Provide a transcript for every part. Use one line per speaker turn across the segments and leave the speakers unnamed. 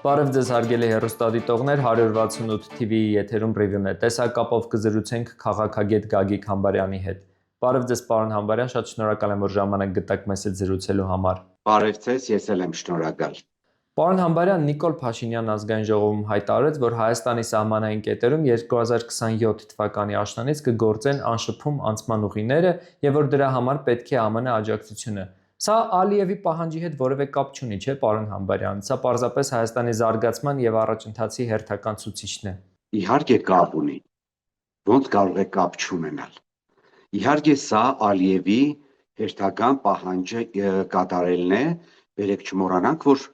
Բարև ձեզ հարգելի հեռուստադիտողներ, 168 TV-ի եթերում պրիվյուն է։ Տեսակապով կզրուցենք քաղաքագետ Գագիկ Համբարյանի հետ։ Բարև ձեզ, պարոն Համբարյան, շատ շնորհակալ եմ, որ ժամանակ գտաք մեզ հետ զրուցելու համար։
Բարև ձեզ, ես էլ եմ շնորհակալ։
Պարոն Համբարյան, Նիկոլ Փաշինյանն ազգային ժողովում հայտարարեց, որ Հայաստանի սահմանային կետերում 2027 թվականի աշնանից կգործեն անշփում անցման ուղիները եւ որ դրա համար պետք է ԱՄՆ աջակցությունը։ Սա Ալիևի պահանջի հետ որևէ կապ չունի, չէ՞, պարոն Համբարյան։ Սա պարզապես Հայաստանի զարգացման եւ առաջընթացի հերթական ցուցիչն է։
Իհարկե կապ ունի։ Ոնց կարող է կապ չունենալ։ Իհարկե սա Ալիևի հերթական պահանջը կատարելն է, բերեք չմոռանանք, որ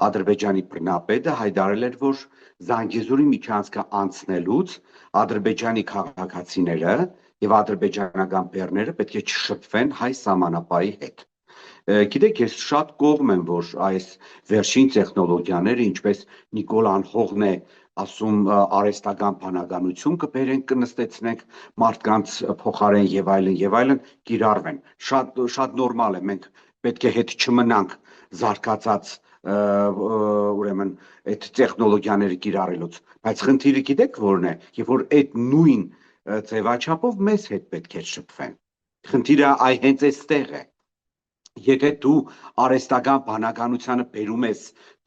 Ադրբեջանի բռնապետը հայտարարել էր, որ Զանգեզուրի միջանցքը անցնելուց Ադրբեջանի քաղաքացիները եւ ադրբեջանական բեռները պետք է չշփվեն հայ սահմանապահի հետ։ Գիտեք, ես շատ կողմ եմ, որ այս վերջին տեխնոլոգիաները, ինչպես Նիկոլ Անհողն է ասում, արհեստական բանականություն կբերենք, կնստեցնենք մարդկանց փոխարեն եւ այլն, կիրառվեն։ Շատ նորմալ է, մենք պետք է հետ չմնանք զարգացած ուրեմն այդ տեխնոլոգիաները կիրառելուց, բայց խնդիրը գիտեք որն է, երբ որ այդ նույն ձևաչափով մեզ հետ պետք է շփվեն։ Խնդիրը հենց այստեղ է։ Եթե դու արհեստական բանականությանը բերում ես,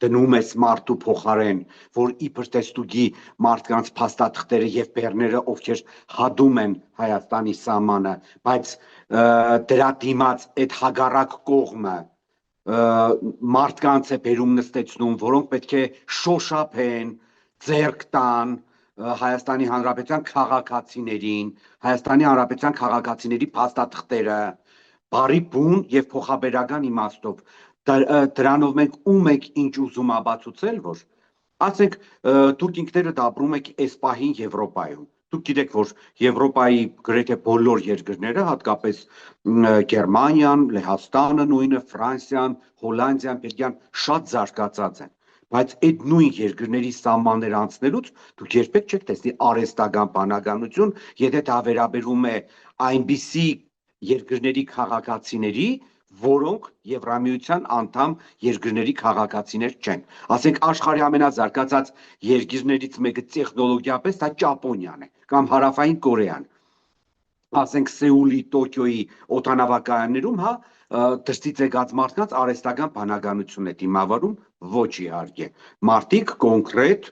դնում ես մարդու փոխարեն, որ իբր տեստուգի մարդկանց փաստաթղթերը եւ բեռները, ովքեր հադում են Հայաստանի սահմանը, բայց դրա դիմաց այդ հագարակ կողմը մարդկանց է բերում նստեցնում, որոնք պետք է շոշափեն, ձեռք տան Հայաստանի Հանրապետության քաղաքացիներին, Հայաստանի Հանրապետության քաղաքացիների փաստաթղթերը բարի բուն եւ փոխաբերական իմաստով դրանով մենք ում եք ինչ ուզում ապացուցել, որ ասենք դուք ինքներդ ապրում եք այս պահին Եվրոպայում, դուք գիտեք, որ Եվրոպայի գրեթե բոլոր երկրները, հատկապես Գերմանիան, Լեհաստանը, նույնը Ֆրանսիան, Հոլանդիան, Բելգիան շատ զարգացած են, բայց այդ նույն երկրների սահմաններ անցնելուց դուք երբեք չեք տեսնի արհեստական բանականություն, եթե դա վերաբերում է այնպիսի երկրների քաղաքացիների, որոնք Եվրամիության անդամ երկրների քաղաքացիներ չեն։ Ասենք աշխարհի ամենազարգացած երկրներից մեկը տեխնոլոգիապես դա Ճապոնիան է կամ Հարավային Կորեան։ Ասենք Սեուլի, Տոկիոյի օդանավակայաններում, դրսից եկած մարդկանց արհեստական բանականություն է դիմավորում, ոչ իհարկե։ Մարդիկ կոնկրետ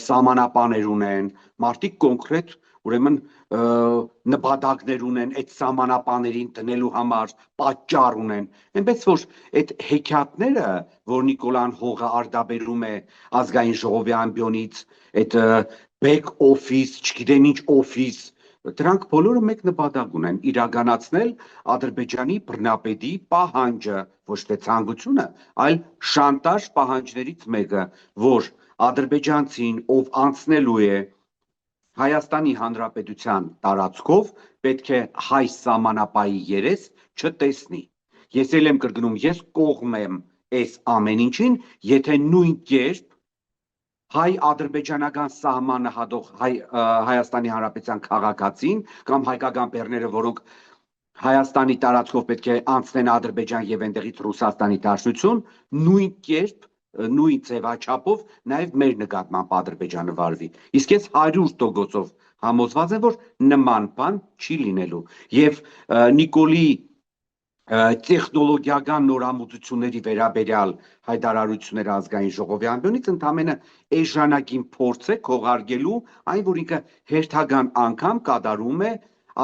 սահմանապաներ ունեն, մարդիկ կոնկրետ ուրեմն նպատակներ ունեն այդ սահմանապաներին դնելու համար, պատճառ ունեն, այնպես որ այդ հեքիաթները, որ Նիկոլ Հողը արտաբերում է ազգային ժողովի ամբիոնից, այդ back office, չգիտեմ ինչ office, դրանք բոլորը մեկ նպատակ ունեն՝ իրականացնել Ադրբեջանի բռնապետի պահանջը, ոչ թե ցանկությունը, այլ շանտաժ պահանջներից մեկը, որ ադրբեջանցին, ով անցնելու է Հայաստանի Հանրապետության տարածքով, պետք է հայ սահմանապահի երես չտեսնի։ Ես էլ եմ կրկնում, ես կողմ եմ այս ամեն ինչին, եթե նույն կերպ հայ-ադրբեջանական սահմանը հատող Հայաստանի Հանրապետության քաղաքացին կամ հայկական բեռները, որոնք Հայաստանի տարածքով պետք է անցնեն Ադրբեջան եւ այնտեղից Ռուսաստանի Դաշնություն, նույն կերպ նույն ձևաչափով նաև մեր նկատմամբ Ադրբեջանը վարվի։ Իսկ ես 100% համոզված եմ, որ նման բան չի լինելու։ Եվ Նիկոլի տեխնոլոգիական նորամուծությունների վերաբերյալ հայտարարությունները ազգային ժողովի ամբիոնից ընդամենը էժանագին փորձ է քողարկելու այն, որ ինքը հերթական անգամ կատարում է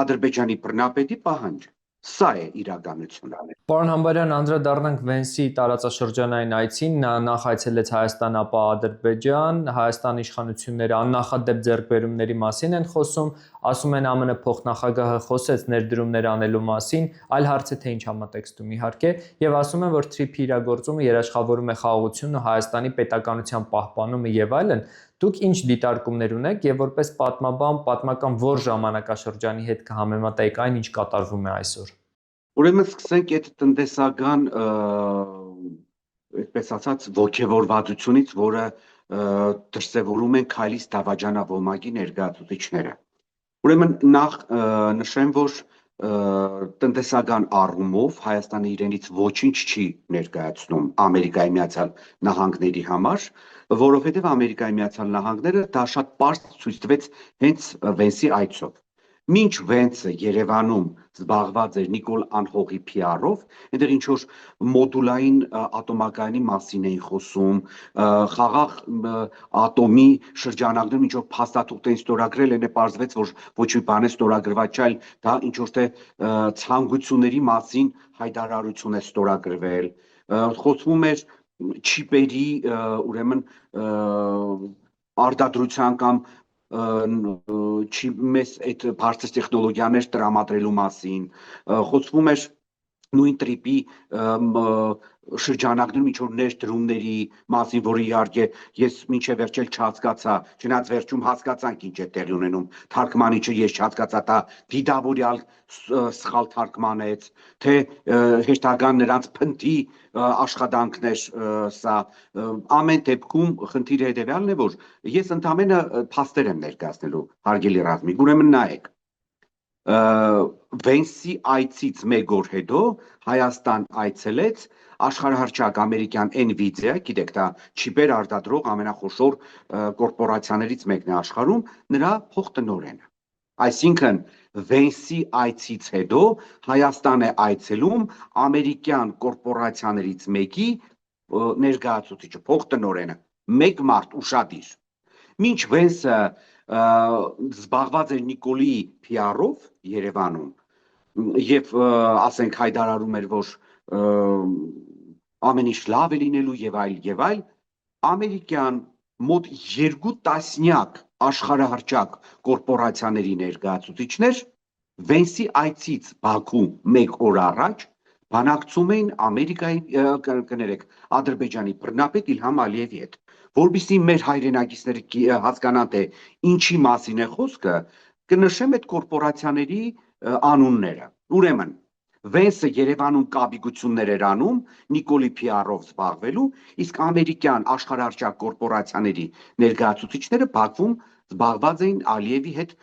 Ադրբեջանի բռնապետի պահանջը։ Սա է իրականությունը։
Պարոն Համբարյան, անդրադառնանք Վենսի տարածաշրջանային այցին, նա նախ այցելեց Հայաստան, ապա Ադրբեջան, Հայաստանի իշխանությունները աննախադեպ ձեռքբերումների մասին են խոսում, ասում են ԱՄՆ փոխնախագահը խոսեց ներդրումներ անելու մասին, այլ հարց է թե ինչ համատեքստում իհարկե, եւ ասում են, որ թրիփի իրագործումը երաշխավորում է խաղաղությունը, Հայաստանի պետականության պահպանումը եւ այլն։ Դուք ինչ դիտարկումներ ունեք եւ որպես պատմաբան, պատմական որ ժամանակաշրջանի հետ կհամեմատեիք այն, ինչ կատարվում է այսօր։
Ուրեմն սկսենք այդ տնտեսական, այդպես ասած, ոգևորվածությունից, որը դրսևորում են Քայլիս դավաճանավոմակի ներկայացուցիչները։ Ուրեմն նախ նշեմ, որ տնտեսական առումով Հայաստանը իրենից ոչինչ չի ներկայացնում Ամերիկայի Միացյալ Նահանգների համար, որովհետև Ամերիկայի Միացյալ Նահանգները դա շատ պարզ ցույց տվեց հենց Վենսի այցով։ Մինչ Վենսը Երևանում զբաղված էր Նիկոլ Անհողի PR-ով, այնտեղ ինչ որ մոդուլային ատոմակայանի մասին էին խոսում, խաղաղ ատոմի շրջանակներում ինչ որ փաստաթուղթ էին ստորագրել, այնը պարզվեց, որ ոչ մի բան է ստորագրված չէ, դա ինչ որ թե ցանկությունների մասին հայտարարություն է ստորագրվել, խոսվում էր չիպերի ուրեմն արտադրության կամ մեզ այդ բարձր տեխնոլոգիաներ տրամադրելու մասին, խոսվում էր նույն տրիպի շրջանակներում ինչ որ ներդրումների մասին, որը իհարկե ես մինչև վերջ էլ չհասկացա, չնայած վերջում հասկացանք ինչ է տեղի ունենում, թարգմանիչը ես չհասկացա, դա դիտավորյալ սխալ թարգմանեց, թե հեշտական նրանց փնթի աշխատանքն էր սա, ամեն դեպքում խնդիրը հետևյալն է, որ ես ընդամենը փաստեր եմ ներկայացնելու հարգելի Ռազմիկ, ուրեմն նայեք, Վենսի այցից մեկ օր հետո Հայաստան այցելեց աշխարհահռչակ ամերիկյան Nvidia, գիտեք, դա չիպեր արտադրող ամենախոշոր կորպորացիաներից մեկն է աշխարհում, նրա փոխտնօրենը։ Այսինքն Վենսի այցից հետո Հայաստան է այցելում ամերիկյան կորպորացիաներից մեկի ներկայացուցիչը, փոխտնօրենը, մեկ մարդ ուշադիր։ Մինչ Վենսը զբաղված էր Նիկոլի PR-ով Երևանում եւ ասենք հայտարարում էր, որ ամեն ինչ լավ է լինելու եւ այլ, ամերիկյան մոտ 2 տասնյակ աշխարհահռչակ կորպորացիաների ներկայացուցիչներ Վենսի այցից Բաքու մեկ օր առաջ բանակցում էին Ադրբեջանի բռնապետ Իլհամ Ալիևի հետ, որովհետեւ մեր հայրենակիցները հասկանան, թե ինչի մասին է խոսքը, կնշեմ այդ կորպորացիաների անունները։ Ուրեմն Վենսը Երևանում կապիկություններ էր անում Նիկոլի PR-ով զբաղվելու, իսկ ամերիկյան աշխարհահռչակ կորպորացիաների ներկայացուցիչները Բաքվում զբաղված էին Ալիևի հետ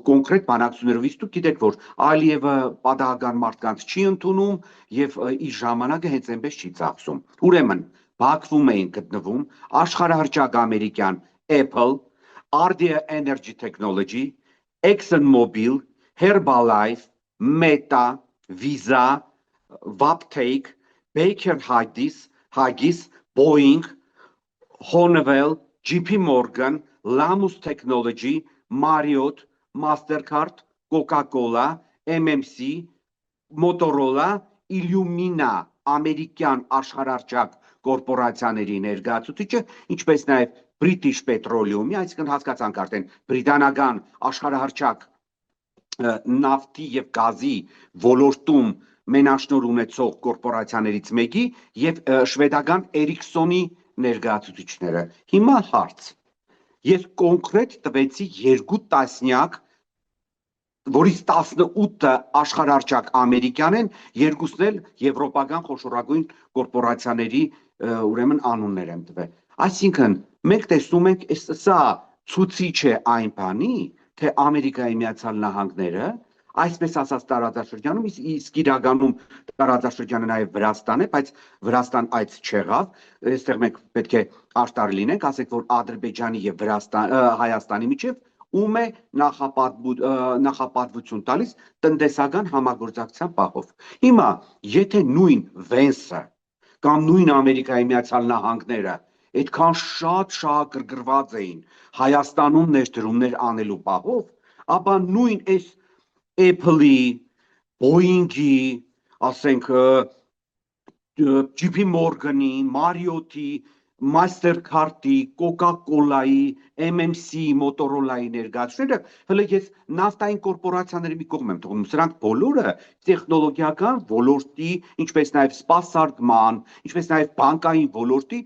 կոնկրետ բանակցություններով, իսկ դուք գիտեք, որ Ալիևը պատահական մարդկանց չի ընդունում եւ իր ժամանակը հենց այնպես չի ծախսում։ Ուրեմն Բաքվում էին գտնվում աշխարհահռչակ ամերիկյան Apple, Ardea Energy Technology, ExxonMobil, Herbalife, Meta, Visa, Wabtec, Baker Hughes, Boeing, Honeywell, JP Morgan, Lamus Technology, Marriott, Mastercard, Coca-Cola, MMC, Motorola, Illumina, ամերիկյան աշխարհահռչակ կորպորացիաների ներկայացուցիչը, ինչպես նաև British Petroleum-ի, այսինքն հասկացանք արդեն բրիտանական աշխարհահռչակ նավթի եւ գազի ոլորտում մենաշնոր ունեցող կորպորացիաներից մեկի եւ շվեդական Ericsson-ի ներկայացուցիչները։ Հիմա հարց. Ես կոնկրետ տվեցի 2 տասնյակ, որից 18-ը աշխարհահռչակ ամերիկյան են, 2-ն էլ եվրոպական խոշորագույն կորպորացիաների ուրեմն անուններ եմ տվել։ Այսինքն մենք տեսնում ենք, սա ցուցիչ է այն բանի, թե Ամերիկայի Միացյալ Նահանգները այսպես ասած տարածաշրջանում, իսկ իրականում տարածաշրջանը նաև Վրաստան է, բայց Վրաստան այց չեղավ, այստեղ մենք պետք է արտար լինենք, ասենք որ Ադրբեջանի եւ Հայաստանի միջև ում է նախապատվություն տալիս տնտեսական համագործակցության պահով։ Հիմա, եթե նույն Վենսը կամ նույն Ամերիկայի Միացյալ Նահանգները այդքան շատ շահագրգռված էին Հայաստանում ներդրումներ անելու պահով, ապա նույն այս Apple-ի, Boeing-ի, ասենք JP Morgan-ի, Marriott-ի, Mastercard-ի, Coca-Cola-ի, MMC-ի, Motorola-ի ներկայացուցիչները, հələ ես նավթային կորպորացիաների մի կողմ եմ թողնում, սրանք բոլորը տեխնոլոգիական ոլորտի, ինչպես նաև սպասարկման, ինչպես նաև բանկային ոլորտի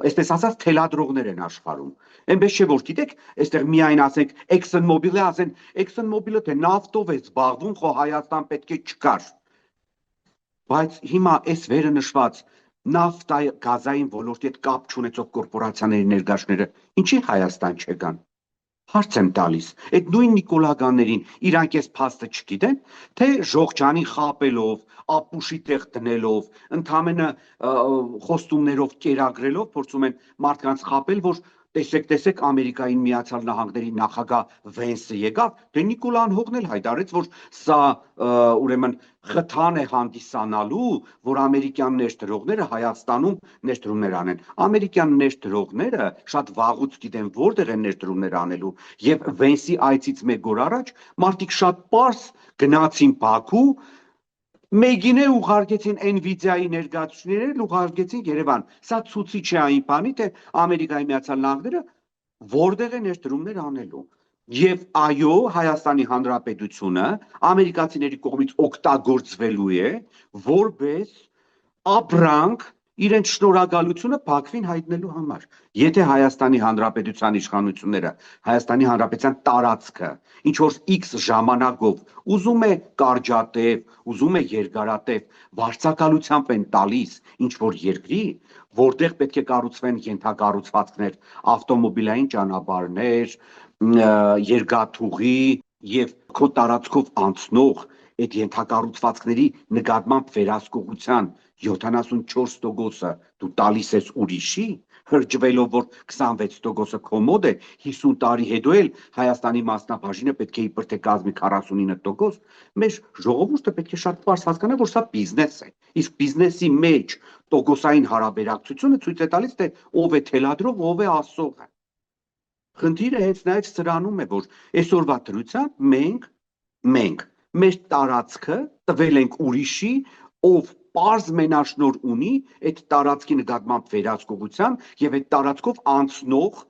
այսպես ասած թելադրողներ են աշխարհում։ Այնպես չէ որ գիտեք, այստեղ միայն ասենք ExxonMobil-ը, ասեն ExxonMobil-ը թե նավթով է զբաղվում, խո Հայաստան պետք է չկար։ Բայց հիմա այս վերը նշված նավթային գազային ոլորտի հետ կապ չունեցող կորպորացիաների ներկայացուցիչները ինչի Հայաստան չեկան։ Հարց եմ տալիս, այդ նույն Նիկոլագաններին իրանք այս փաստը չգիտեն, թե ժողջանին խապելով, ապուշի տեղ դնելով, ընդամենը խոստումներով կերակրելով փորձում են մարդկանց խապել, որ տեսեք Ամերիկայի Միացյալ Նահանգների նախագահ Վենսը եկավ, դե Նիկոլան Հողն էլ հայտարարեց, որ սա ուրեմն խթան է հանդիսանալու, որ ամերիկյան ներդրողները Հայաստանում ներդրումներ անեն։ Ամերիկյան ներդրողները շատ վաղուց գիտեն որտեղ են ներդրումներ անելու, եւ Վենսի այցից 1 օր առաջ մարդիկ շատ པարզ գնացին Բաքու, Մեգինե ուղարկեցին Nvidia-ի ներկայացուցիչները, ուղարկեցին Երևան։ Սա ցուցիչ է այն բանի, թե Ամերիկայի Միացյալ Նահանգները որտեղ է ներդրումներ անելու։ Եվ այո, Հայաստանի Հանրապետությունը ամերիկացիների կողմից օգտագործվելու է որպես ապրանք իրենց շնորհակալությունը Բաքվին հայտնելու համար։ Եթե Հայաստանի Հանրապետության իշխանությունները, Հայաստանի Հանրապետության տարածքը ինչ որ X ժամանակով ուզում է կարճատև, ուզում է երկարատև, վարձակալությամբ են տալիս ինչ որ երկրի, որտեղ պետք է կառուցվեն ենթակառուցվածքներ, ավտոմոբիլային ճանապարհներ, երկաթուղի եւ քո տարածքով անցնող այդ ենթակառուցվածքների նկատմամբ վերահսկողության 74%-ը դու տալիս ես ուրիշի, հրճվելով որ 26%-ը քո մոտ է, 50 տարի հետո էլ Հայաստանի մասնաբաժինը պետք է իբր թե կազմի 49%, մեր ժողովուրդը պետք է շատ պարզ հասկանա, որ սա բիզնես է։ Իսկ բիզնեսի մեջ տոկոսային հարաբերակցությունը ցույց է տալիս, թե ով է թելադրող, ով է ասողը։ Խնդիրը հենց նայած սրանում է, որ այսօրվա դրությամբ մենք մեր տարածքը տվել ենք ուրիշի, ով պարզ մենաշնոր ունի այդ տարածքի նկատմամբ վերահսկողության եւ այդ տարածքով անցնող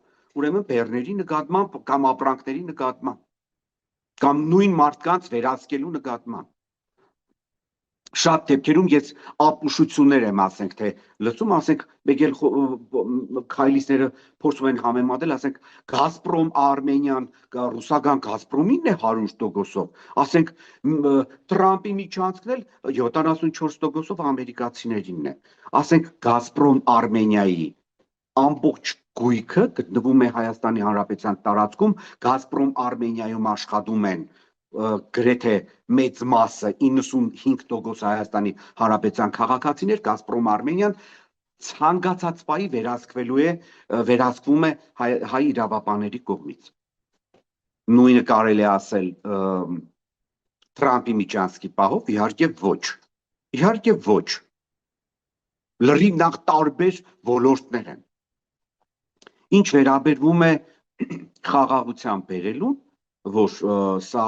ուրեմն բեռների նկատմամբ կամ ապրանքների նկատմամբ կամ նույն մարդկանց վերահսկելու նկատմամբ։ Շատ դեպքերում ես ապուշություններ եմ ասենք թե լսում, ասենք մեկ էլ քայլիստները փորձում են համեմատել, ասենք Գազպրոմ Արմենիան, ռուսական Գազպրոմինն է 100%-ով, ասենք Տրամպի միջանցքն էլ 74%-ով ամերիկացիներինն է, ասենք Գազպրոմ Արմենիայի ամբողջ գույքը գտնվում է Հայաստանի Հանրապետության տարածքում, Գազպրոմ Արմենիայում աշխատում են գրեթե մեծ մասը 95% Հայաստանի Հանրապետության քաղաքացիներ, Գազպրոմ Արմենիան ցանկացած պահի վերահսկվում է հայ իրավապահների կողմից։ Նույնը կարելի է ասել Տրամպի միջանցքի պահով, իհարկե ոչ։ Լրիվ նախ տարբեր ոլորտներ են։ Ինչ վերաբերվում է խաղաղության բերելուն, որ սա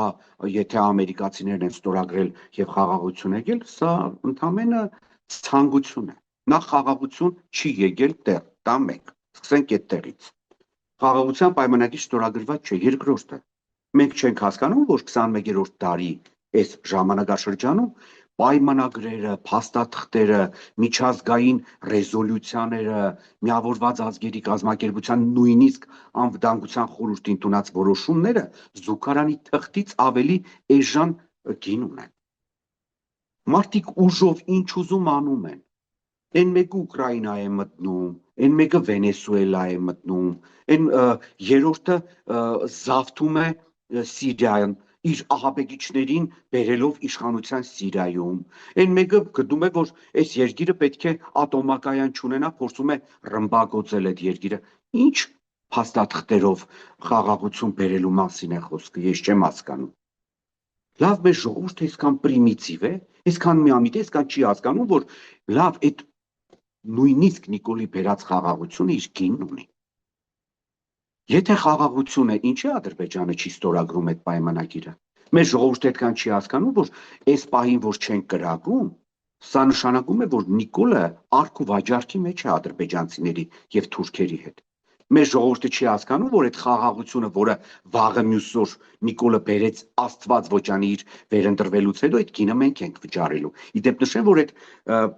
եթե ամերիկացիներն են ստորագրել եւ խաղաղություն եկել, սա ընդամենը ցանկություն է։ Նախ խաղաղություն չի եկել դեռ, դա մեկ։ Սկսենք այդտեղից։ Խաղաղության պայմանագիր ստորագրված չէ, երկրորդը։ Մենք չենք հասկանում, որ 21-րդ դարի այս ժամանակաշրջանում պայմանագրերը, փաստաթղթերը, միջազգային ռեզոլյուցիաները, Միավորված ազգերի կազմակերպության նույնիսկ անվտանգության խորհրդի ընդունած որոշումները զուգարանի թղթից ավելի էժան գին ունեն։ Մարդիկ ուժով ինչ ուզում անում են։ Այն մեկը Ուկրաինա է մտնում, այն մեկը Վենեսուելա է մտնում, այն երրորդը զավթում է Սիրիան, իր ահաբեկիչներին բերելով իշխանության Սիրիայում, այն մեկը գտնում է, որ այս երկիրը պետք է ատոմակայան չունենա, փորձում է ռմբակոծել այդ երկիրը։ Ինչ փաստաթղթերով խաղաղություն բերելու մասին է խոսքը, ես չեմ հասկանում։ Լավ, մեր ժողովուրդը այսքան պրիմիտիվ է, այսքան միամիտ է, այսքան չի հասկանում, որ լավ, այդ նույնիսկ Նիկոլի բերած խաղաղությունը իր գինն ունի։ Եթե խաղաղություն է, ինչի Ադրբեջանը չի ստորագրում այդ պայմանագիրը։ Մեր ժողովուրդը այդքան չի հասկանում, որ այս պահին որ չեն կրակում, սա նշանակում է, որ Նիկոլը արք ու վաճառքի մեջ է ադրբեջանցիների եւ թուրքերի հետ։ Մեր ժողովուրդը չի հասկանում, որ այդ խաղաղությունը, որը վաղը մյուս օր Նիկոլը բերեց Աստված ոչանի իր վերընտրվելուց հետո, այդ գինը մենք ենք վճարելու։ Իդեպ նշեմ, որ այդ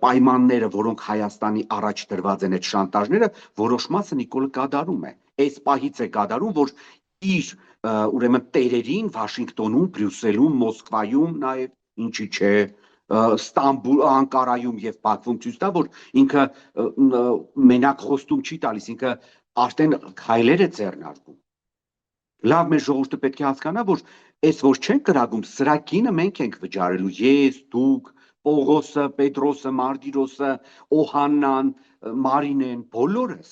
պայմանները, որոնք Հայաստանի առաջ դրված են, այդ շանտաժները, որոշ մասը Նիկոլը կատարում է։ Այս պահից է կատարում, որ իր ուրեմն տերերին Վաշինգտոնում, Բրյուսելում, Մոսկվայում նաև ինչի՞ չէ, Ստամբուլ, Անկարայում եւ Բաքվում ցույց տա, որ ինքը մենակ խոստում չի տալիս, ինքը արդեն քայլեր է ձեռնարկում։ Լավ մեր ժողովուրդը պետք է հասկանա, որ այս որ չեն կրակում, սրա կինը մենք ենք վճարելու, ես, դուք, Պողոսը, Պետրոսը, Մարտիրոսը, Օհաննան, Մարինեն, բոլորս։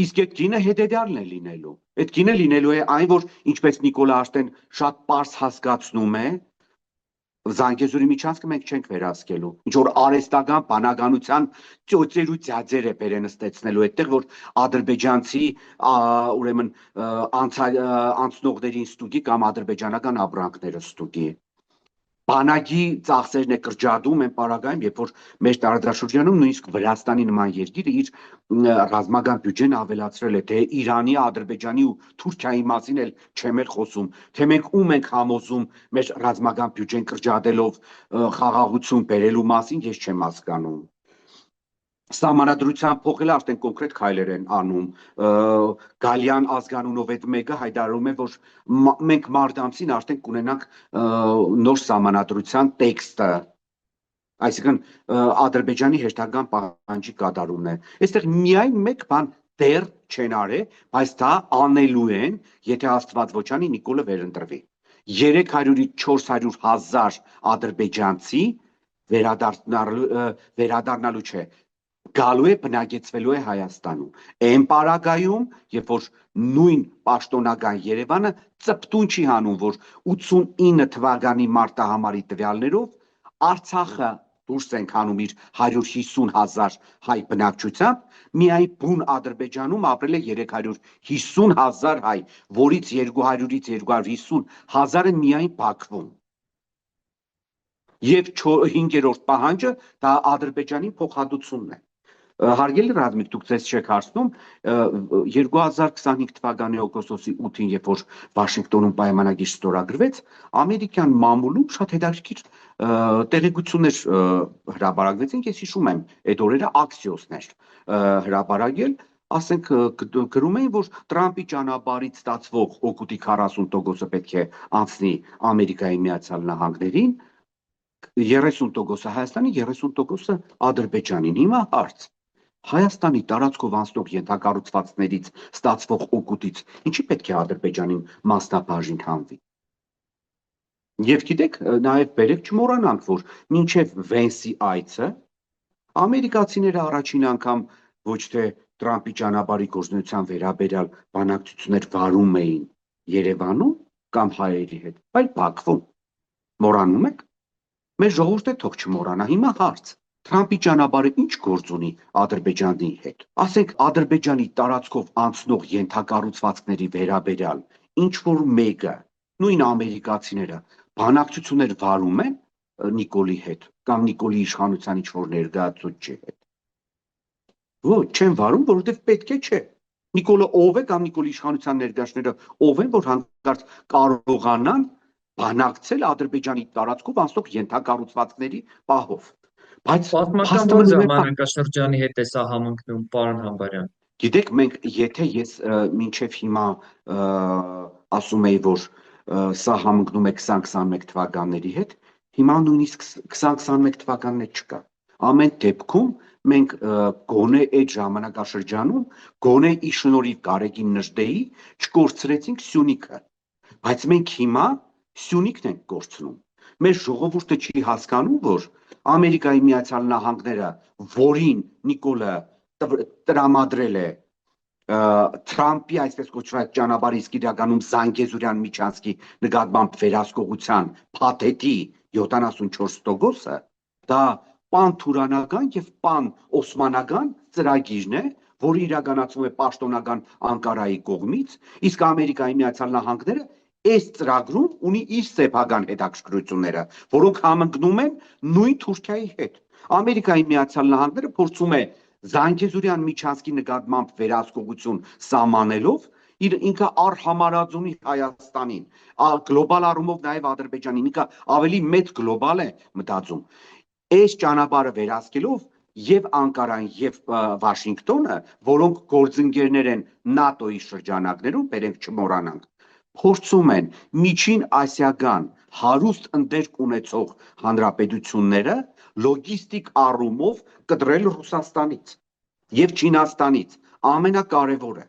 Իսկ այդ կինը հետեւյալն է լինելու։ Այդ կինը լինելու է այն, որ ինչպես Նիկոլա Աշտեն շատ པարզ հասկացնում է, Զանգեզուրի միջանցքը մենք չենք վերահսկելու։ Ինչ որ արհեստական բանականության ծոցերու ձյաձեր է բերենստեցնելու այդտեղ, որ ադրբեջանցի ուրեմն անցնողներին ստուգի կամ ադրբեջանական ապրանքները ստուգի։ Բանակի ծախսերն է կրճատում են պարագայում, երբ որ մեր տարածաշրջանում նույնիսկ Վրաստանի նման երկիրը իր ռազմական բյուջեն ավելացրել է, թե Իրանի, Ադրբեջանի ու Թուրքիայի մասին էլ չեմ էլ խոսում, թե մենք ում ենք համոզում մեր ռազմական բյուջեն կրճատելով խաղաղություն բերելու մասին, ես չեմ հասկանում։ Սահմանադրության փոխելը արդեն կոնկրետ քայլեր են անում։ Գալյան ազգանունով այդ մեկը հայտարարում է, որ մենք մարտ ամսին արդեն կունենանք նոր սահմանադրության տեքստը, այսինքն Ադրբեջանի հերթական պահանջի կատարումն է։ Այստեղ միայն մեկ բան դեռ չեն արել, բայց դա անելու են, եթե Աստված ոչ անի Նիկոլը վերընտրվի։ 300-ից 400 հազար ադրբեջանցի վերադառնալու չէ, գալու է բնակեցվելու է Հայաստանում։ Այն պարագայում, երբ որ նույն պաշտոնական Երևանը ծպտուն չի հանում, որ 89 թվականի մարտահամարի տվյալներով Արցախը դուրս ենք հանում իր 150,000 հայ բնակչությամբ, միայն բուն Ադրբեջանում ապրել է 350,000 հայ, որից 200-ից 250,000-ը միայն Բաքվում։ Եվ 5-րդ պահանջը դա Ադրբեջանի փոխհատուցումն է։ Հարգելի ռազմիկ, դուք ձեզ չեք հարցնում 2025 թվականի օգոստոսի 8-ին, երբ որ Վաշինգտոնում պայմանագիր ստորագրվեց, ամերիկյան մամուլում շատ հետաքրքիր տեղեկություններ հրապարակվեցին, ես հիշում եմ, այդ օրերը Axios-ներ հրապարակել, ասենք գրում էին, որ Տրամպի ճանապարհից ստացվող օգուտի 40%-ը պետք է անցնի Ամերիկայի Միացյալ Նահանգներին, 30%-ը Հայաստանի, 30%-ը Ադրբեջանին։ Հիմա հարց. Հայաստանի տարածքով անցնող ենթակառուցվածքներից ստացվող օգուտից ինչի պետք է Ադրբեջանին մասնաբաժին հանվի։ Եվ գիտեք, նաև բերեք չմոռանանք, որ մինչև Վենսի այցը ամերիկացիները առաջին անգամ ոչ թե Տրամպի ճանապարհի գործունեության վերաբերյալ բանակցություններ վարում էին Երևանում կամ հայերի հետ, այլ Բաքվում։ Մոռանում եք։ Մեր ժողովուրդը թող չմոռանա։ Հիմա հարց. Տրամպի ճանապարհը ինչ գործ ունի Ադրբեջանի հետ։ Ասենք Ադրբեջանի տարածքով անցնող ենթակառուցվածքների վերաբերյալ ինչ որ մեկը, նույն ամերիկացիները բանակցություններ վարում են Նիկոլի հետ կամ Նիկոլի իշխանության ինչ որ ներկայացուցիչի հետ։ Ոչ, չեն վարում, որովհետև պետք է չէ։ Նիկոլը ով է կամ Նիկոլի իշխանության ներկայացուցիչները ով են, որ հանկարծ կարողանան բանակցել Ադրբեջանի տարածքով անցնող ենթակառուցվածքների պահով։ Բայց
Պատմական որ ժամանակաշրջանի հետ է սա համընկնում, պարոն Համբարյան։
Գիտեք, մենք եթե ես մինչև հիմա ասում եի, որ սա համընկնում է 2021 թվականների հետ, հիմա նույնիսկ 2021 թվականն չկա։ Ամեն դեպքում մենք գոնե այդ ժամանակաշրջանում գոնե ի շնորհիվ Գարեգին Նժդեի չկորցրեցինք Սյունիքը, բայց մենք հիմա Սյունիքն ենք կորցնում։ Մեր ժողովուրդը չի հասկանում, որ Ամերիկայի Միացյալ Նահանգները, որին Նիկոլը տրամադրել է Թրամփի այսպես կոչված ճանապարհի իսկ իրականում Զանգեզուրյան միջանցքի նկատմամբ վերահսկողության փաթեթի 74%-ը, դա պանթուրանական եւ պան-օսմանական ծրագիրն է, որը իրականացվում է պաշտոնական Անկարայի կողմից, իսկ Ամերիկայի Միացյալ Նահանգները այս ծրագրում ունի իր սեփական հետաքրքրությունները, որոնք համընկնում են նույն Թուրքիայի հետ։ Ամերիկայի Միացյալ Նահանգները փորձում է Զանգեզուրյան միջանցքի նկատմամբ վերահսկողություն սահմանելով ինքը արհամարած ունի Հայաստանին, գլոբալ առումով նաև Ադրբեջանին, ինքը ավելի մեծ գլոբալ է մտածում։ Այս ճանապարհը վերահսկելով եւ Անկարան եւ Վաշինգտոնը, որոնք գործընկերներ են ՆԱՏՕ-ի շրջանակներում, բերենք չմոռանանք, փորձում են միջին ասիական հարուստ ընդերք ունեցող հանրապետությունները լոգիստիկ առումով կտրել Ռուսաստանից եւ Չինաստանից, ամենակարևորը։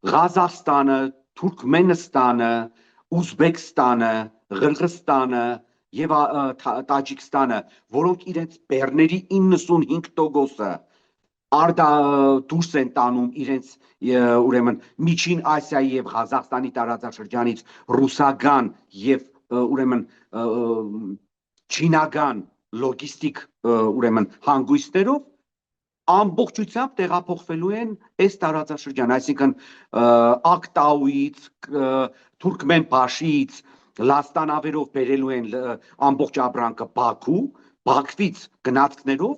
Ղազախստանը, Թուրքմենստանը, Ուզբեկստանը, Ղրղստանը եւ Տաջիկստանը, որոնք իրենց բեռների 95%-ը դուրս են տանում իրենց ուրեմն Միջին Ասիայի եւ Ղազախստանի տարածաշրջանից ռուսական եւ ուրեմն չինական լոգիստիկ ուրեմն հանգույցներով ամբողջությամբ տեղափոխվելու են այս տարածաշրջան, այսինքն Ակտաուից, Թուրքմենբաշից, Լաստանավերով բերելու են ամբողջ ապրանքը Բաքու, Բաքվից գնացքներով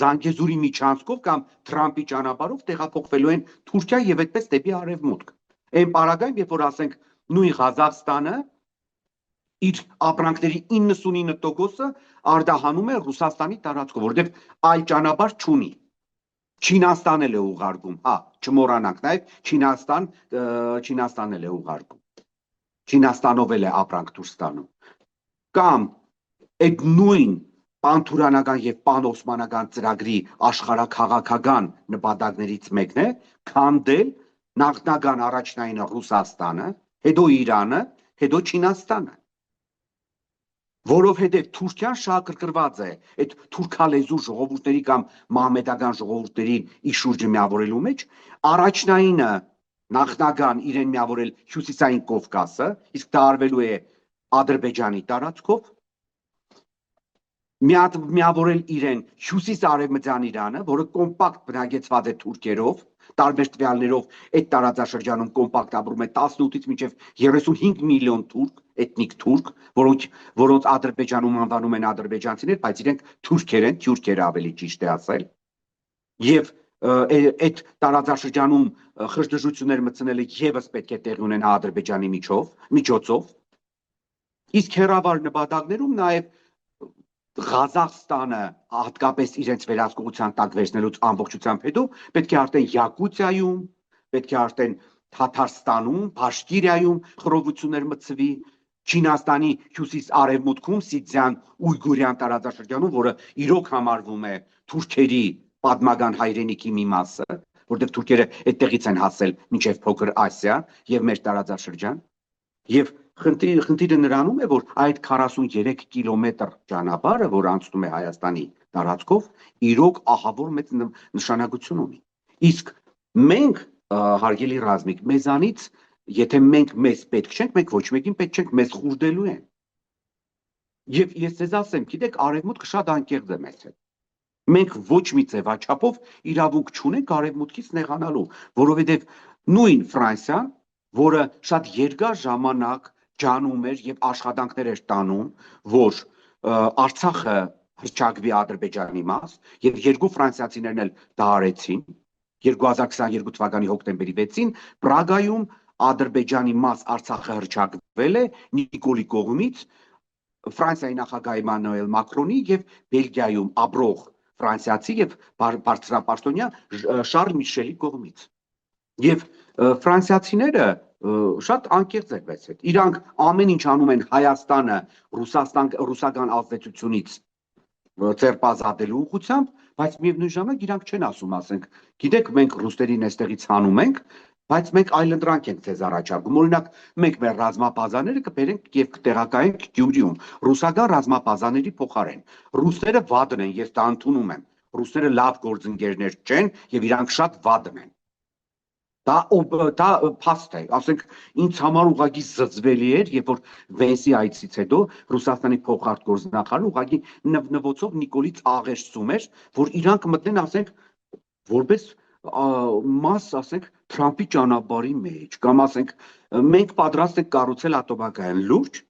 Զանգեզուրի միջանցքով կամ Թրամփի ճանապարհով տեղափոխվելու են Թուրքիա եւ այդպես դեպի արևմուտք։ Այն պարագայում, երբ որ ասենք նույն Ղազախստանը իր ապրանքների 99%-ը արտահանում է Ռուսաստանի տարածքով, որովհետև այլ ճանապարհ չունի։ Չինաստան էլ է ուղարկում, հա, չմոռանանք, նաև Չինաստան էլ է ուղարկում։ Չինաստանով էլ է ապրանք դուրս տանում։ Կամ այդ նույն պանթուրանական եւ պանօսմանական ծրագրի աշխարհաքաղաքական նպատակներից մեկն է քանդել նախնական առաջնայինը Ռուսաստանը, հետո Իրանը, հետո Չինաստանը։ Որովհետև Թուրքիան շահագրգռված է այդ թուրքալեզու ժողովուրդների կամ մահմեդական ժողովուրդների ի շուրջը միավորելու մեջ, առաջնայինը նախնական իրեն միավորել Հյուսիսային Կովկասը, իսկ դա արվելու է Ադրբեջանի տարածքով, միավորել իրեն հյուսիս-արևմտյան Իրանը, որը կոմպակտ բնակեցված է թուրքերով, տարբեր տվյալներով այդ տարածաշրջանում կոմպակտ ապրում է 18-ից մինչև 35 միլիոն թուրք, էթնիկ թուրք, որոնց Ադրբեջանում անվանում են ադրբեջանցիներ, բայց իրենք թուրքեր են, թյուրքեր ավելի ճիշտ է ասել, եւ այդ տարածաշրջանում խժդժություններ մտցնելը եւս պետք է տեղի ունենա Ադրբեջանի միջոցով, իսկ հեռավար նպատակներում նաեւ Ղազախստանը հատկապես իրենց վերահսկողության տակ վերցնելուց ամբողջությամբ հետո պետք է արդեն Յակուտիայում, պետք է արդեն Թաթարստանում, Բաշկիրիայում խռովություններ մտցվի, Չինաստանի հյուսիս-արևմուտքում Սիցզյան Ույգուրյան տարածաշրջանում, որը իրոք համարվում է թուրքերի պատմական հայրենիքի մի մասը, որտեղ թուրքերը այդտեղից են հասել մինչև Փոքր Ասիա եւ մեր տարածաշրջան, եւ խնդիրը նրանում է, որ այդ 43 կիլոմետր ճանապարհը, որ անցնում է Հայաստանի տարածքով, իրոք ահավոր մեծ նշանակություն ունի։ Իսկ մենք, հարգելի ռազմիկ, մեզանից, եթե մենք մեզ պետք չենք, մենք ոչ մեկին պետք չենք, մեզ խուրդելու են։ Եվ ես ձեզ ասեմ, գիտեք, արևմուտքը շատ անկեղծ է մեզ հետ։ Մենք ոչ մի ձևաչափով իրավունք չունենք արևմուտքից նեղանալու, որովհետև նույն Ֆրանսիան, որը շատ երկար ժամանակ ջանում էր եւ աշխատանքներ էր տանում, որ Արցախը հռչակվի Ադրբեջանի մաս, եւ երկու ֆրանսիացիներն էլ դա արեցին 2022 թվականի հոկտեմբերի 6-ին Պրագայում Ադրբեջանի մաս Արցախը հռչակվել է Նիկոլի կողմից, Ֆրանսիայի նախագահ Էմանուել Մակրոնի եւ Բելգիայում ապրող ֆրանսիացի եւ բարձրապաշտոնյա Շարլ Միշելի կողմից։ Եվ ֆրանսիացիները շատ անկեղծ են մեզ հետ։ Իրանք ամեն ինչ անում են Հայաստանը ռուսական ազդեցությունից ձերբազատելու ուղղությամբ, բայց միևնույն ժամանակ իրանք չեն ասում, ասենք, գիտեք, մենք ռուսերին այստեղից հանում ենք, բայց մենք այլընտրանք ենք ձեզ առաջարկում։ Օրինակ, մենք մեր ռազմապազաները կբերենք եւ կտեղակայենք Գյումրիում, ռուսական ռազմապազաների փոխարեն։ Ռուսները վատն են, ես դա ընդունում եմ։ Ռուսները լավ գործընկերներ չեն եւ իրանք շատ վատն են։ Դա փաստ է, ասենք, ինձ համար ուղղակի զզվելի էր, երբ որ Վենսի այցից հետո Ռուսաստանի փոխարտգործնախարարը ուղղակի նվնվոցով Նիկոլից աղերսում էր, որ իրանք մտնեն, ասենք, որպես մաս, ասենք, Թրամփի ճանապարհի մեջ, կամ ասենք, մենք պատրաստ ենք կառուցել ատոմակայան լուրջ,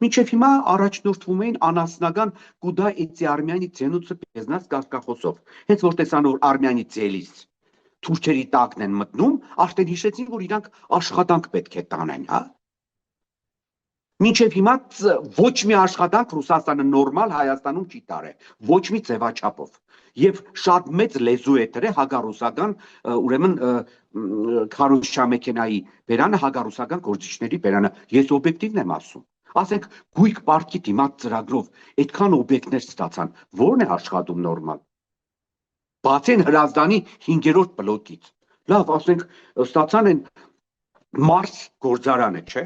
մինչև հիմա առաջնորդվում էին անասնական կուդա էցի արմյանի ցենուցը պեզնաց կասկախոսով։ Հենց որ տեսան, որ արմյանի ցելիս թուրքերի տակն են մտնում, արդեն հիշեցին, որ իրանք աշխատանք պետք է տանեն, հա։ Մինչև հիմա ոչ մի աշխատանք Ռուսաստանը նորմալ Հայաստանում չի տարել, ոչ մի ձևաչափով։ Եվ շատ մեծ լեզու է դրել հագարուսական, ուրեմն քարոզչամեքենայի բերանը, հագարուսական գործիչների բերանը։ Ես օբյեկտիվն եմ ասում։ Ասենք, գույք պարտքի դիմաց ծրագրով այդքան օբյեկտներ ստացան, ո՞րն է աշխատում նորմալ։ Բացեն Հրազդանի 5-րդ բլոկից, Լավ, ասենք ստացան են Մարս գործարանը, չէ,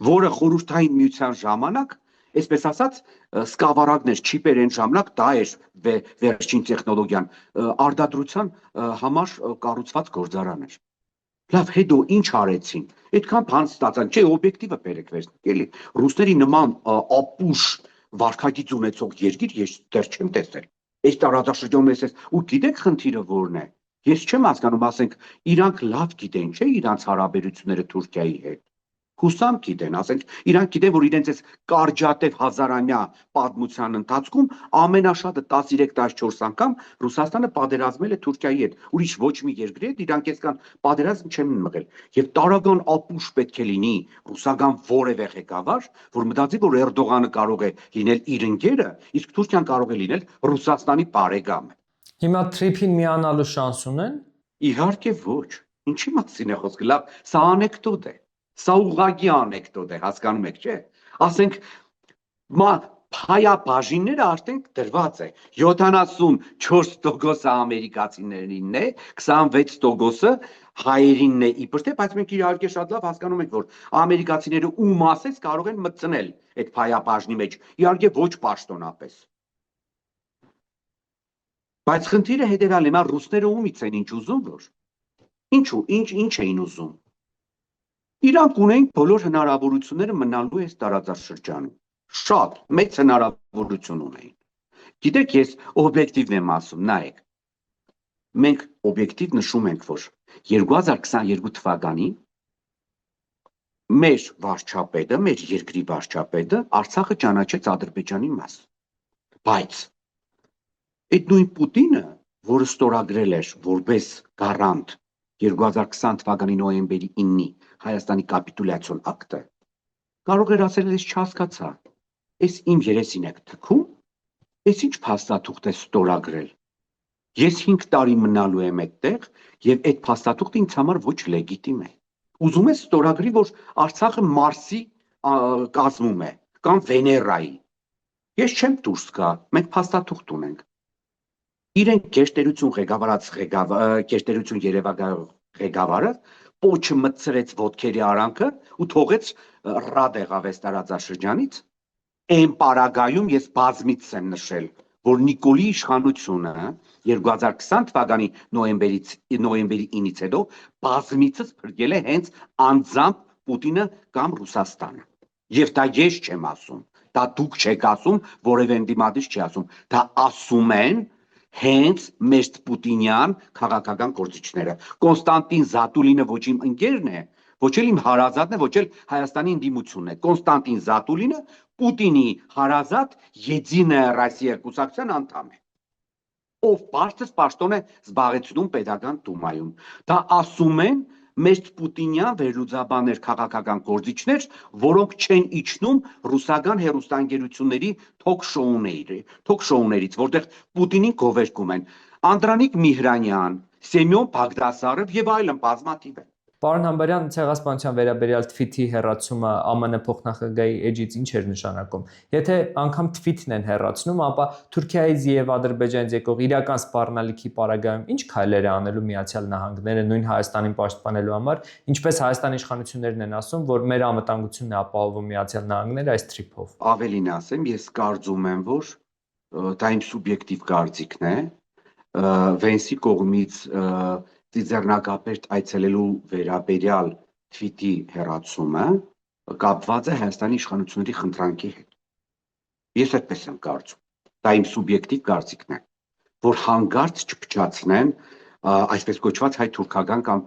որը խորհրդային միության ժամանակ, այսպես ասած, սկավառակներ, չիպեր են ժամանակ, դա էր վերջին տեխնոլոգիան, արտադրության համար կառուցված գործարան էր։ Լավ, հետո ինչ արեցին։ Այդքան բան ստացան, չէ, օբյեկտիվը բերեք վերցնեք, էլի։ Ռուսների նման ապուշ վարքագիծ ունեցող երկիր ես դեռ չեմ տեսել։ Այս տարածաշրջանում ես ու գիտեք խնդիրը որն է։ Ես չեմ հասկանում, ասենք, իրանք լավ գիտեն, չէ, իրանք հարաբերությունները Թուրքիայի հետ։ Հուսամ գիտեն, ասենք, իրանք գիտեն, որ իրենց այս կարճատև հազարամյա պատմության ընթացքում ամենաշատը 13-14 անգամ Ռուսաստանը պատերազմել է Թուրքիայի հետ։ Ուրիշ ոչ մի երկրի հետ իրանք այսքան պատերազմ չեն մղել։ Եվ տարական ապուշ պետք է լինի ռուսական որևէ ղեկավար, որ մտածի, որ Էրդողանը կարող է լինել իր ընկերը, իսկ Թուրքիան կարող է լինել Ռուսաստանի բարեկամը։
Հիմա թրիփին միանալու շանս ունեն։
Իհարկե ոչ։ Ինչի մասին է խոսքը։ Լավ, սա անեկդոտ է։ Սա ուղղակի անեկդոտ է, հասկանում եք, չէ՞։ Ասենք փայաբաժինները արդեն դրված է 74% ամերիկացիներինն է, 26%-ը հայերինն է իբրև, բայց մենք իհարկե շատ լավ հասկանում ենք, որ ամերիկացիները ու մասից կարող են մտցնել այդ փայաբաժնի մեջ, իհարկե ոչ պաշտոնապես։ Բայց խնդիրը հետևյալն է, հիմա ռուսները ումից են ինչ ուզում, որ ինչ էին ուզում։ Իրանք ունեն բոլոր հնարավորությունները մնալու այս տարածաշրջանում։ Շատ մեծ հնարավորություն ունեին։ Գիտեք, ես օբյեկտիվն եմ ասում, նայեք։ Մենք օբյեկտիվ նշում ենք, որ 2022 թվականին մեր վարչապետը, մեր երկրի վարչապետը Արցախը ճանաչեց Ադրբեջանի մաս։ Բայց այդ նույն Պուտինը, որը ստորագրել էր որպես գարանտ 2020 թվականի նոյեմբերի 9-ի Հայաստանի կապիտուլյացիոն ակտը, կարող էր ասել, ես չհասկացա, ես իմ երեսին եք թքում, ես ինչ փաստաթուղթ է ստորագրել։ Ես 5 տարի մնալու եմ այդտեղ եւ այդ փաստաթուղթը ինձ համար ոչ լեգիտիմ է։ Ուզում ես ստորագրի, որ Արցախը Մարսի կազմում է կամ Վեներայի։ Ես չեմ դուրս գա, մենք փաստաթուղթ ունենք։ Իրենք գերտերություն ղեկավարը պոչը մտցրեց ոտքերի արանքը ու թողեց ռադ եղավ այս տարածաշրջանից։ Այն պարագայում ես բազմից եմ նշել, որ Նիկոլի իշխանությունը 2020 թվականի նոյեմբերի 9-ից հետո բազմիցս փրկել է հենց անձամբ Պուտինը կամ Ռուսաստանը։ Եվ դա ես չեմ ասում, դա դուք չեք ասում, որևէ ընդդիմադիր չի ասում, դա ասում են հենց մեր պուտինյան քաղաքական գործիչները։ Կոնստանտին Զատուլինը ոչ իմ ընկերն է, ոչ էլ իմ հարազատն է, ոչ էլ Հայաստանի ընդդիմությունն է։ Կոնստանտին Զատուլինը Պուտինի հարազատ Եդինայա Ռոսիա կուսակցության անդամ է, ով բարձր պաշտոն է զբաղեցնում պետական դումայում։ Դա ասում են մեր պուտինյան վերլուծաբաններ, քաղաքական գործիչներ, որոնք չեն իջնում ռուսական հեռուստաընկերությունների թոք-շոուներից, որտեղ Պուտինին գովերգում են Անդրանիկ Միհրանյան, Սեմյոն Բաղդասարով եւ այլն բազմաթիվ են։
Պարոն Համբարյան, ցեղասպանության վերաբերյալ թվիթի հեռացումը ԱՄՆ փոխնախագահի էջից ինչ էր նշանակում։ Եթե անգամ թվիթն են հեռացնում, ապա Թուրքիայից եւ Ադրբեջանից եկող իրական սպառնալիքի պարագայում ինչ քայլեր է անելու Միացյալ Նահանգները նույն Հայաստանին պաշտպանելու համար, ինչպես Հայաստանի իշխանություններն են ասում, որ մեր անվտանգությունն է ապահովում Միացյալ Նահանգները այս թրիփով։
Ավելին ասեմ, ես կարծում եմ, որ դա իմ սուբյեկտիվ կարծիքն է, Վենսի կողմից ծիծեռնակապերտ այցելելու վերաբերյալ թվիթի հեռացումը կապված է Հայաստանի իշխանությունների խնդրանքի հետ։ Ես այդպես եմ կարծում։ Դա իմ սուբյեկտիվ կարծիքն է, որ հանկարծ չփչացնեն այսպես կոչված հայ-թուրքական կամ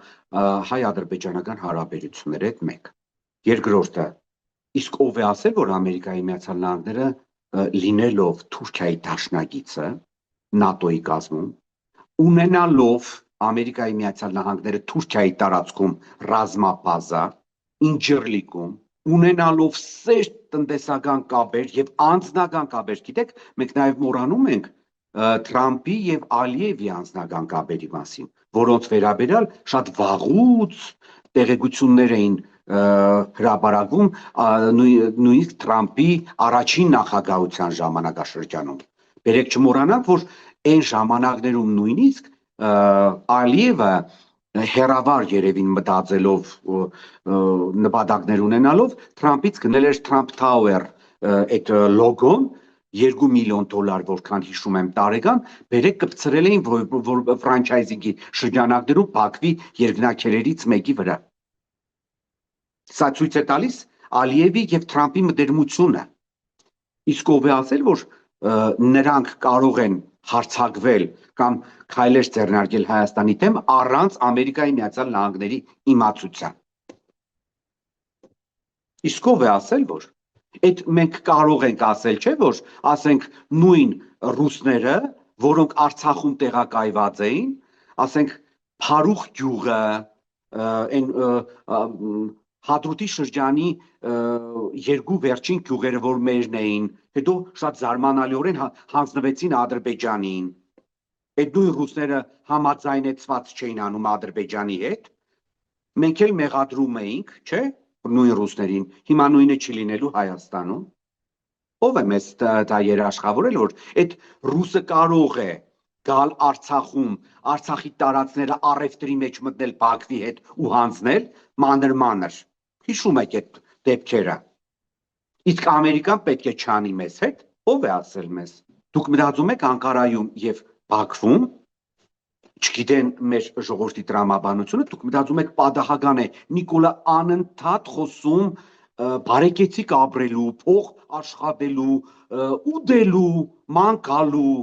հայ-ադրբեջանական հարաբերությունները այդ մեկ։ Երկրորդը, իսկ ով է ասել, որ Ամերիկայի Միացյալ Նահանգները լինելով Թուրքիայի դաշնակիցը ՆԱՏՕ-ի կազմում, ունենալով Ամերիկայի Միացյալ Նահանգները Թուրքիայի տարածքում ռազմաբազա, Ինջիրլիկում, ունենալով սերտ տնտեսական կապեր եւ անձնական կապեր, գիտեք, մենք նաեւ մոռանում ենք Թրամփի եւ Ալիևի անձնական կապերի մասին, որոնց վերաբերյալ շատ վաղուց տեղեկություններ էին հրապարակվում նույնիսկ Թրամփի առաջին նախագահության ժամանակաշրջանում։ Բերեք չմոռանանք, որ այն ժամանակներում նույնիսկ Ալիևը հերավար երևին մտածելով նպատակներ ունենալով Թրամփից գնել էր Trump Tower այդ լոգոն $2 միլիոն, որքան հիշում եմ տարեկան, բերեք կպցրել էին որ ֆրանչայզինգի շրջանակներում Բաքվի երկնաքերերից մեկի վրա։ Սա ցույց է տալիս Ալիևի եւ Թրամփի մտերմությունը։ Իսկ ով է ասել, որ նրանք կարող են հարձակվել կամ քայլեր ձեռնարկել Հայաստանի դեմ առանց Ամերիկայի Միացյալ Նահանգների իմացության։ Իսկ ով է ասել, որ այդ մենք կարող ենք ասել, չէ՞ որ ասենք նույն ռուսները, որոնք Արցախում տեղակայված էին, ասենք Փարուխ գյուղը, այն Հադրութի շրջանի երկու վերջին գյուղերը, որ մերն էին, հետո շատ զարմանալիորեն հանձնվեցին Ադրբեջանին։ Այդ նույն ռուսները համաձայնեցված չէին անում Ադրբեջանի հետ։ Մենք էլ մեղադրում էինք, չէ՞, նույն ռուսներին, հիմա նույնը չի լինելու Հայաստանում։ Ով է մեզ դա երաշխավորել, որ այդ ռուսը կարող է գալ Արցախում, Արցախի տարածքները առևտրի մեջ մտնել Բաքվի հետ ու հանձնել մանր-մանր։ Հիշում եք այդ դեպքերը։ Իսկ Ամերիկան պետք է չանի մեզ հետ, ով է ասել մեզ։ Դուք մտածում եք Անկարայում եւ Բաքվում, չգիտեն մեր ժողովրդի տրամաբանությունը, դուք մտածում եք պատահական է Նիկոլա անընդհատ խոսում բարեկեցիկ ապրելու, փող աշխատելու, ուդելու, ման գալու,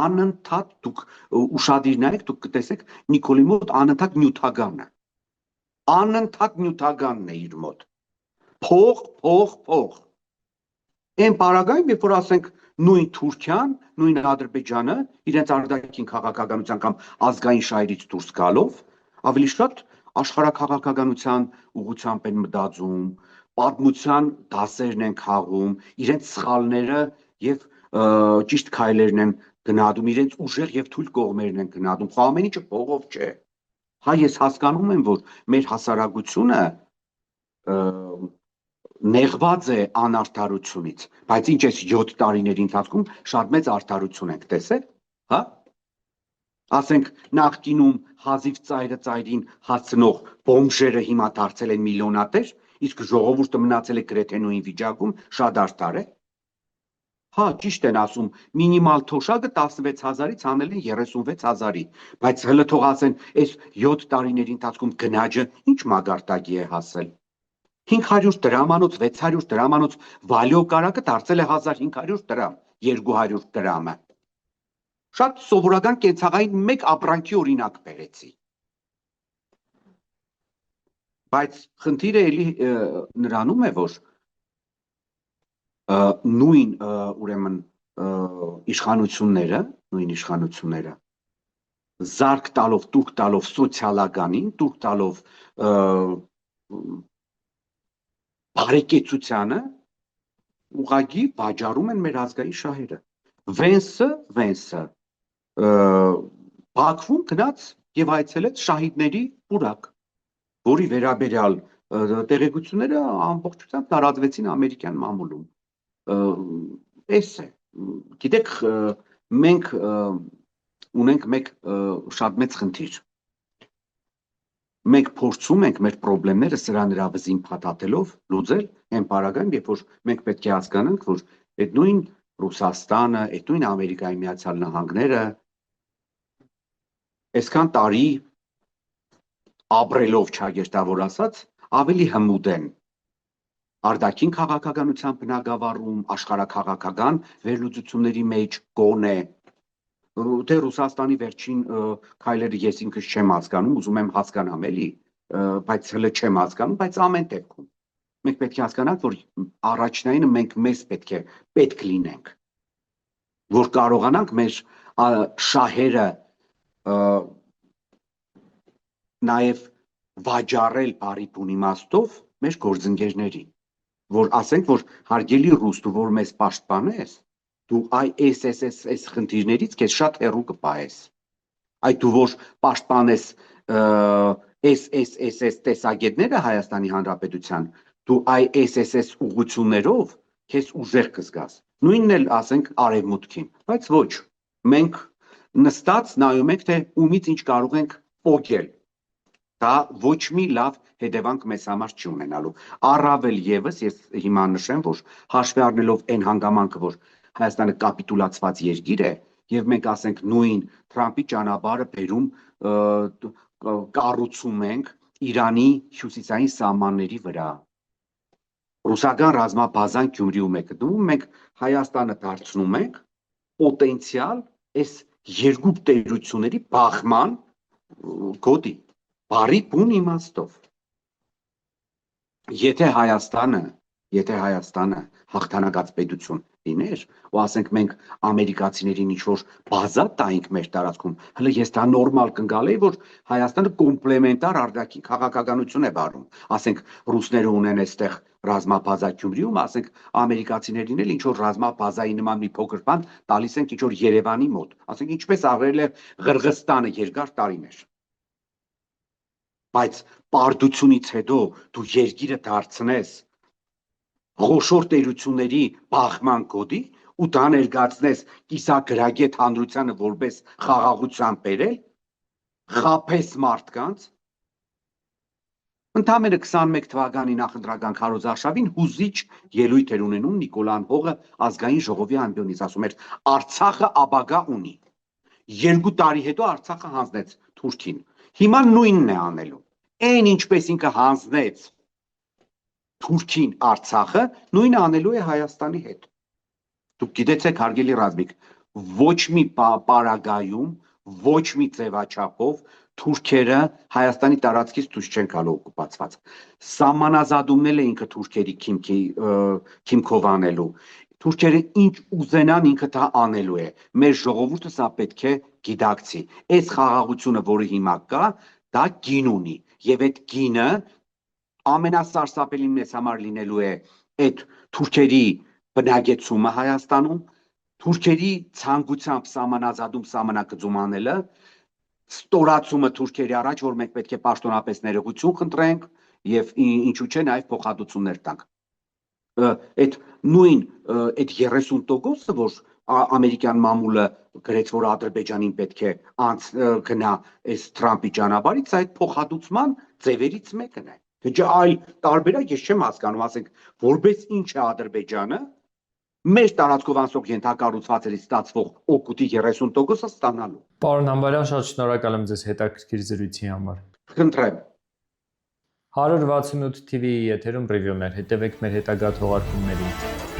անընդհատ դուք ուշադիր նայեք, դուք կտեսեք Նիկոլի մոտ անընդհատ նյութականն է։ Անընդհատ նյութականն է իր մոտ։ Փող։ Այն պարագայում, երբ որ ասենք նույն Թուրքիան, նույն Ադրբեջանը իրենց արտաքին քաղաքականության կամ ազգային շահերից դուրս գալով ավելի շատ աշխարհաքաղաքականության ուղղությամբ են մտածում, պատմության դասերն են քաղում, իրենց սխալները եւ ճիշտ քայլերն են գնահատում, իրենց ուժեղ եւ թույլ կողմերն են գնահատում։ Խո ամեն ինչը փողով չէ։ Հա ես հասկանում եմ, որ մեր հասարակությունը նեղված է անարդարությունից, բայց ինչ էս 7 տարիների ընթացքում շատ մեծ արդարություն ենք տեսել, հա? Ասենք նախկինում հազիվ ծայրը ծայրին հասցնող բոմժերը հիմա դարձել են միլիոնատեր, իսկ ժողովուրդը մնացել է գրեթե նույն վիճակում, շատ արդար է։ Հա, ճիշտ են ասում, մինիմալ թոշակը 16,000-ից անել են 36,000-ի, բայց հələ թող ասեն, այս 7 տարիների ընթացքում գնաճը ինչ մագարտակի է հասել։ 500 դրամանոց, 600 դրամանոց վալյո կարակը դարձել է 1500 դրամ, 200 դրամը։ Շատ սովորական կենցաղային մեկ ապրանքի օրինակ բերեցի։ Բայց խնդիրը էլի նրանում է, որ նույն ուրեմն իշխանությունները զարկ տալով, տուրք տալով սոցիալականին, տուրք տալով բարեկեցությանը ուղղակի վաճառում են մեր ազգային շահերը։ Վենսը Բաքվում գնաց եւ այցելեց շահիդների պուրակ, որի վերաբերյալ տեղեկությունները ամբողջությամբ տարածվեցին ամերիկյան մամուլում։ Էս է, գիտեք, մենք ունենք մեկ շատ մեծ խնդիր։ Մենք փորձում ենք մեր խնդիրները սրա նրա վզին փաթաթելով լուծել այն պարագայում, երբ որ մենք պետք է հասկանանք, որ այդ նույն Ռուսաստանը, այդ նույն Ամերիկայի Միացյալ Նահանգները այսքան տարի ապրելով չագերտավոր ասած, ավելի հմուտ են արտաքին քաղաքականության բնագավառում, աշխարհաքաղաքական վերլուծությունների մեջ գոնե թե Ռուսաստանի վերջին քայլերը ես ինքս չեմ հասկանում, ուզում եմ հասկանամ էլի, բայց հələ չեմ հասկանում, բայց ամեն դեպքում մենք պետք է հասկանանք, որ առաջնայինը մենք մեզ պետք լինենք, որ կարողանանք մեր շահերը նաև վաճառել բարի բուն իմաստով մեր գործընկերներին, որ ասենք, որ հարգելի ռուս, դու որ մեզ պաշտպանես, դու այս խնդիրներից քեզ շատ հեռու կպահես, այդ դու որ պաշտպանես այս տեսակետները Հայաստանի Հանրապետության, դու այս ուղղություններով քեզ ուժեղ կզգաս, նույնն էլ ասենք արևմուտքին, բայց ոչ, մենք նստած նայում ենք, թե ումից ինչ կարող ենք պոկել։ Դա ոչ մի լավ հետևանք մեզ համար չի ունենալու։ Առավել եւս ես հիմա նշեմ, որ հաշվի առնելով այն հանգամանքը, որ Հայաստանը կապիտուլացված երկիր է, եւ մենք ասենք նույն Թրամփի ճանապարհը բերում կառուցում ենք Իրանի հյուսիսային սահմանների վրա։ Ռուսական ռազմաբազան Գյումրիում է գտնվում, մենք Հայաստանը դարձնում ենք պոտենցիալ այս երկու տերությունների բախման գոտի, բարի բուն իմաստով։ Եթե Հայաստանը հաղթանակած պետություն լիներ, ու ասենք մենք ամերիկացիներին ինչ-որ բազա տայինք մեր տարածքում, հələ ես դա նորմալ կընկալեի, որ Հայաստանը կոմպլեմենտար արտաքին քաղաքականություն է վարում։ Ասենք ռուսները ունեն այստեղ ռազմաբազա Գյումրիում, ասենք ամերիկացիներին էլ ինչ-որ ռազմաբազայի նման մի փոքր բան տալիս ենք ինչ-որ Երևանի մոտ։ Ասենք ինչպես արվել է Ղրղստանը երկար տարիներ։ Բայց պարտությունից հետո դու երկիրը դարձնես խոշոր տերությունների բախման կոդի ու դա ներկայացնես կիսագրագետ հանրությանը որպես խաղաղության բերել, խաբես մարդկանց։ Ընդամենը 21 թվականի նախընտրական քարոզարշավին հուզիչ ելույթ էր ունենում Նիկոլան Հողը ազգային ժողովի ամբիոնից, ասում էր Արցախը ապագա ունի։ 2 տարի հետո Արցախը հանձնեց Թուրքին։ Հիմա նույնն է անելու։ Այն ինչպես ինքը հանձնեց Թուրքին Արցախը, նույնը անելու է Հայաստանի հետ։ Դուք գիտեցեք, հարգելի Ռազմիկ, ոչ մի պարագայում, ոչ մի ձևաչափով թուրքերը Հայաստանի տարածքից դուրս չեն գալու օկուպացված։ Սահմանազատումն էլ է ինքը թուրքերի քիմքով անելու։ Թուրքերը ինչ ուզենան ինքը դա անելու է։ Մեր ժողովուրդը սա պետք է գիտակցի։ Այս խաղաղությունը, որը հիմա կա, դա գին ունի, եւ այդ գինը ամենասարսափելին մեզ համար լինելու է այդ թուրքերի բնագեցումը Հայաստանում, թուրքերի ցանկությամբ սահմանազատում սահմանակցում անելը, ստորացումը թուրքերի առաջ, որ մենք պետք է պաշտոնապես ներողություն խնդրենք եւ ինչու՞ չէ նաեւ փոխհատուցումներ տանք։ Այդ նույն այդ 30%-ը, որ ամերիկյան մամուլը գրեց, որ Ադրբեջանին պետք է գնա այս Թրամփի ճանապարհից, այդ փոխհատուցման ձևերից մեկն է։ Թե այլ տարբերակ ես չեմ հասկանում, ասենք, որպես ինչ է Ադրբեջանը մեր տարածքով անցող ենթակառուցվածքներից ստացվող օգուտի 30%-ը ստանալու։
Պարոն Համբարյան, շատ շնորհակալ եմ ձեզ հետաքրքիր զրույցի համար։
Խնդրեմ։
168 TV-ի եթերում ռիվյուներ, հետևեք մեր հետագա թողարկումներին։